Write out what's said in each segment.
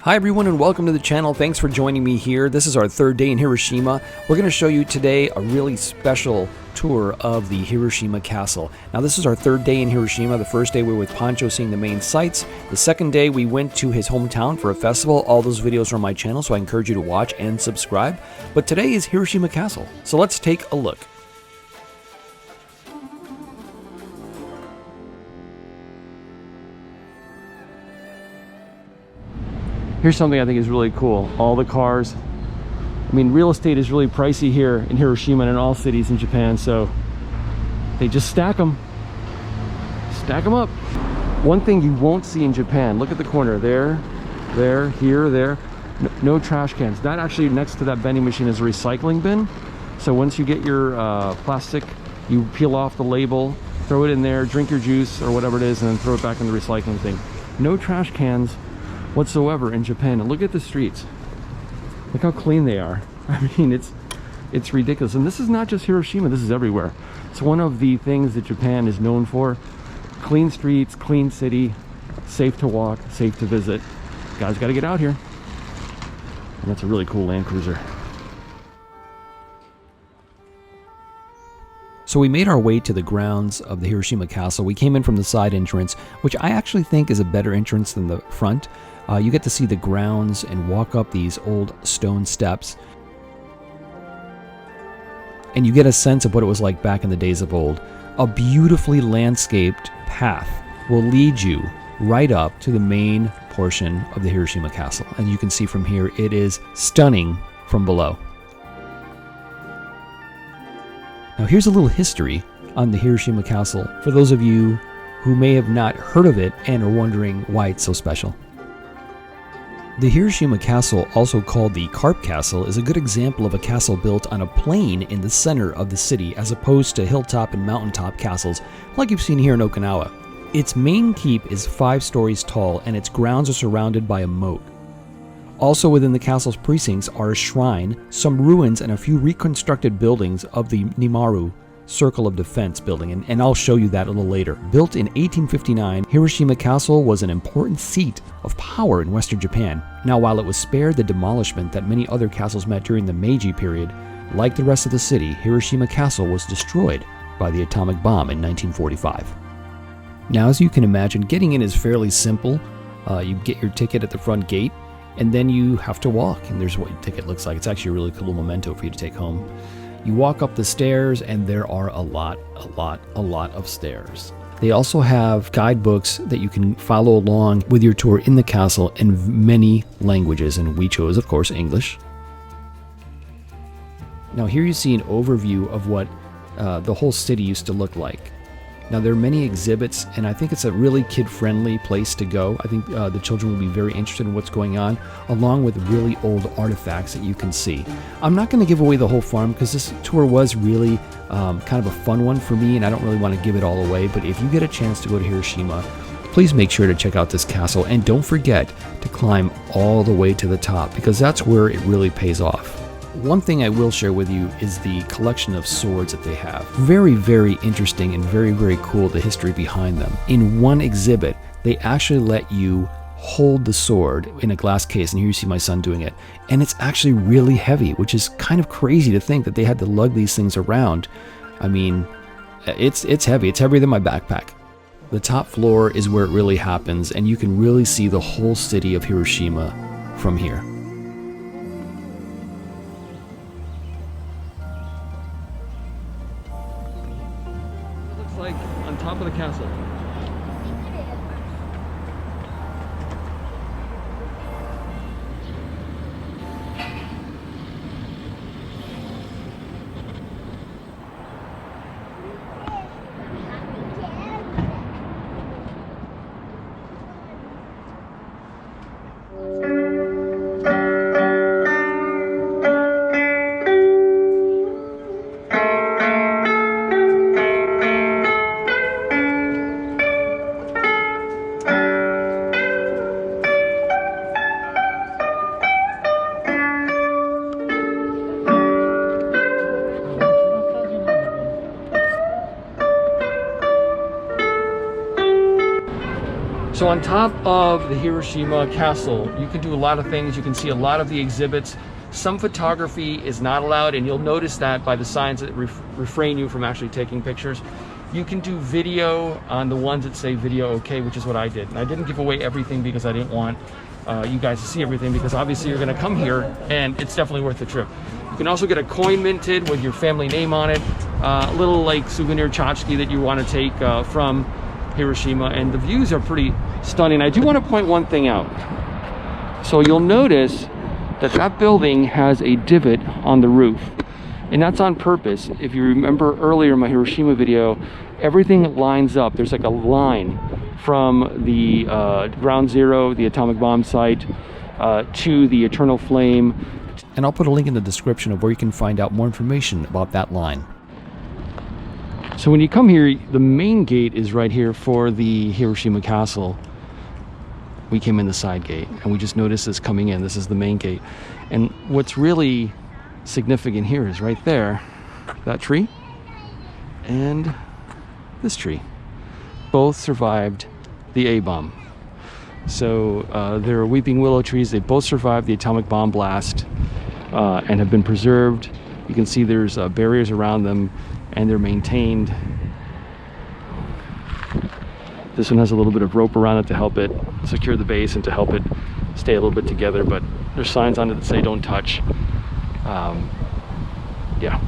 Hi everyone and welcome to the channel. Thanks for joining me here. This is our third day in Hiroshima. We're going to show you today a really special tour of the Hiroshima Castle. Now this is our third day in Hiroshima. The first day we were with Pancho seeing the main sights. The second day we went to his hometown for a festival. All those videos are on my channel, so I encourage you to watch and subscribe. But today is Hiroshima Castle. So let's take a look. Here's something I think is really cool. All the cars. I mean, real estate is really pricey here in Hiroshima and in all cities in Japan, so they just stack them. Stack them up. One thing you won't see in Japan, look at the corner. There, here, there. No trash cans. That actually, next to that vending machine is a recycling bin. So once you get your plastic, you peel off the label, throw it in there, drink your juice or whatever it is, and then throw it back in the recycling thing. No trash cans whatsoever in Japan. And look at the streets. Look how clean they are. I mean, it's ridiculous. And this is not just Hiroshima, this is everywhere. It's one of the things that Japan is known for. Clean streets, clean city, safe to walk, safe to visit. Guys got to get out here. And that's a really cool Land Cruiser. So we made our way to the grounds of the Hiroshima Castle. We came in from the side entrance, which I actually think is a better entrance than the front. You get to see the grounds and walk up these old stone steps. And you get a sense of what it was like back in the days of old. A beautifully landscaped path will lead you right up to the main portion of the Hiroshima Castle. And you can see from here, it is stunning from below. Now here's a little history on the Hiroshima Castle for those of you who may have not heard of it and are wondering why it's so special. The Hiroshima Castle, also called the Carp Castle, is a good example of a castle built on a plain in the center of the city as opposed to hilltop and mountaintop castles like you've seen here in Okinawa. Its main keep is 5 stories tall and its grounds are surrounded by a moat. Also within the castle's precincts are a shrine, some ruins, and a few reconstructed buildings of the Ninomaru Circle of Defense building, and I'll show you that a little later. Built in 1859, Hiroshima Castle was an important seat of power in Western Japan. Now, while it was spared the demolishment that many other castles met during the Meiji period, like the rest of the city, Hiroshima Castle was destroyed by the atomic bomb in 1945. Now, as you can imagine, getting in is fairly simple. You get your ticket at the front gate, and then you have to walk, and there's what your ticket looks like. It's actually a really cool memento for you to take home. You walk up the stairs, and there are a lot of stairs. They also have guidebooks that you can follow along with your tour in the castle in many languages, and we chose, of course, English. Now here you see an overview of what the whole city used to look like. Now there are many exhibits, and I think it's a really kid-friendly place to go. I think the children will be very interested in what's going on, along with really old artifacts that you can see. I'm not going to give away the whole farm because this tour was really kind of a fun one for me, and I don't really want to give it all away. But if you get a chance to go to Hiroshima, please make sure to check out this castle, and don't forget to climb all the way to the top because that's where it really pays off. One thing I will share with you is the collection of swords that they have. Very, very interesting and very, very cool, the history behind them. In one exhibit, they actually let you hold the sword in a glass case, and here you see my son doing it. And it's actually really heavy, which is kind of crazy to think that they had to lug these things around. I mean, it's heavy. It's heavier than my backpack. The top floor is where it really happens, and you can really see the whole city of Hiroshima from here. Like on top of the castle. So on top of the Hiroshima Castle, you can do a lot of things. You can see a lot of the exhibits. Some photography is not allowed, and you'll notice that by the signs that refrain you from actually taking pictures. You can do video on the ones that say video okay, which is what I did. And I didn't give away everything because I didn't want you guys to see everything, because obviously you're gonna come here and it's definitely worth the trip. You can also get a coin minted with your family name on it, a little like souvenir tchotchke that you want to take from Hiroshima, and the views are pretty stunning. I do want to point one thing out. So you'll notice that that building has a divot on the roof, and that's on purpose. If you remember earlier in my Hiroshima video, everything lines up. There's like a line from the ground zero, the atomic bomb site, to the eternal flame. And I'll put a link in the description of where you can find out more information about that line. So when you come here, the main gate is right here for the Hiroshima Castle. We came in the side gate, and we just noticed this coming in. This is the main gate. And what's really significant here is right there, that tree and this tree. Both survived the A-bomb. So they're weeping willow trees. They both survived the atomic bomb blast and have been preserved. You can see there's barriers around them, and they're maintained. This one has a little bit of rope around it to help it secure the base and to help it stay a little bit together, but there's signs on it that say don't touch. Yeah.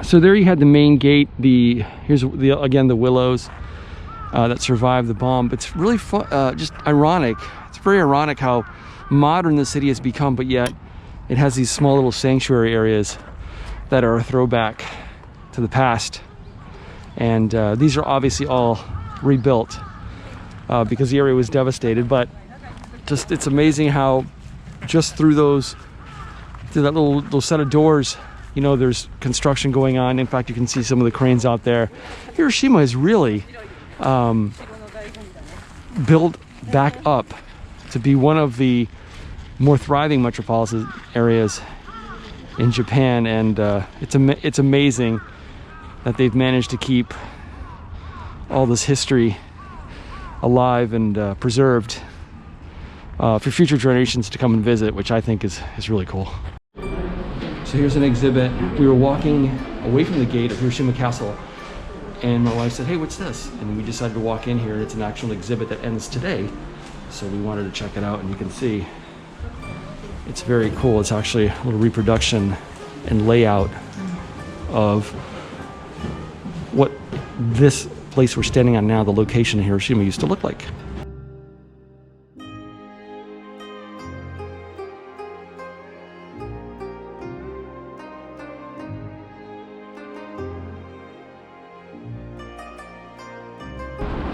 So there you had the main gate. Here's again the willows that survived the bomb. But it's really fun, just ironic. It's very ironic how modern the city has become, but yet it has these small little sanctuary areas that are a throwback to the past. And these are obviously all rebuilt because the area was devastated. But just it's amazing how just through that little set of doors, you know, there's construction going on. In fact, you can see some of the cranes out there. Hiroshima is really built back up to be one of the more thriving metropolitan areas in Japan, and it's amazing that they've managed to keep all this history alive and preserved for future generations to come and visit, which I think is really cool. So here's an exhibit. We were walking away from the gate of Hiroshima Castle, and my wife said, "Hey, what's this?" And we decided to walk in here, and it's an actual exhibit that ends today. So we wanted to check it out, and you can see it's very cool. It's actually a little reproduction and layout of what this place we're standing on now, the location in Hiroshima, used to look like.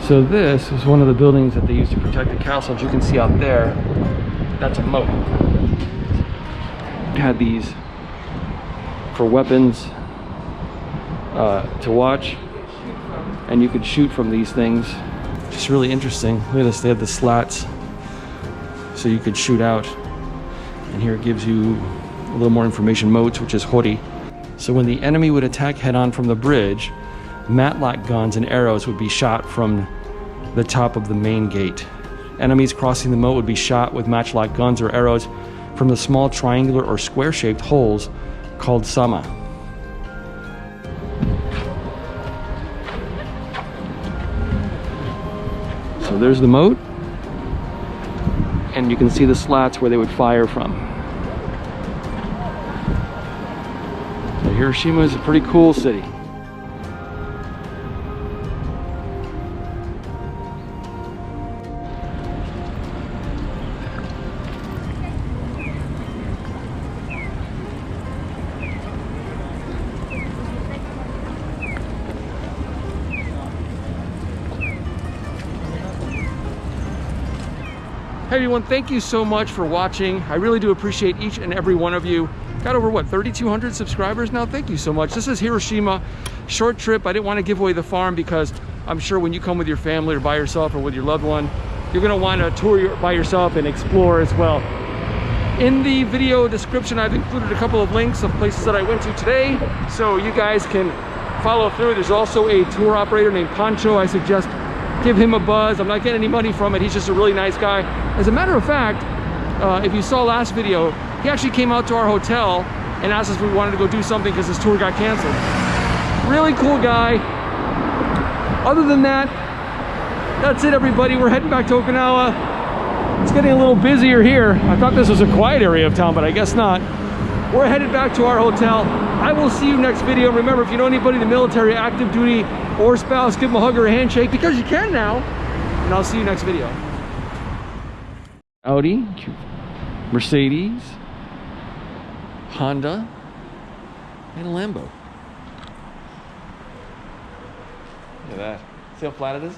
So this is one of the buildings that they used to protect the castle. As you can see out there, that's a moat. It had these for weapons to watch, and you could shoot from these things. Just really interesting. Look at this, they have the slats so you could shoot out. And here it gives you a little more information. Moats, which is hori. So when the enemy would attack head-on from the bridge, matlock guns and arrows would be shot from the top of the main gate. Enemies crossing the moat would be shot with matchlock guns or arrows from the small triangular or square-shaped holes called sama. So there's the moat, and you can see the slats where they would fire from. So Hiroshima is a pretty cool city. Hey everyone, thank you so much for watching. I really do appreciate each and every one of you. Got over, what, 3,200 subscribers now? Thank you so much. This is Hiroshima, short trip. I didn't want to give away the farm because I'm sure when you come with your family or by yourself or with your loved one, you're gonna want to tour by yourself and explore as well. In the video description, I've included a couple of links of places that I went to today, so you guys can follow through. There's also a tour operator named Pancho I suggest give him a buzz. I'm not getting any money from it. He's just a really nice guy. As a matter of fact, if you saw last video, he actually came out to our hotel and asked us if we wanted to go do something because his tour got canceled. Really cool guy. Other than that, that's it, everybody. We're heading back to Okinawa. It's getting a little busier here. I thought this was a quiet area of town, but I guess not. We're headed back to our hotel. I will see you next video. Remember, if you know anybody in the military, active duty, or spouse, give them a hug or a handshake, because you can now. And I'll see you next video. Audi, Mercedes, Honda, and a Lambo. Look at that. See how flat it is?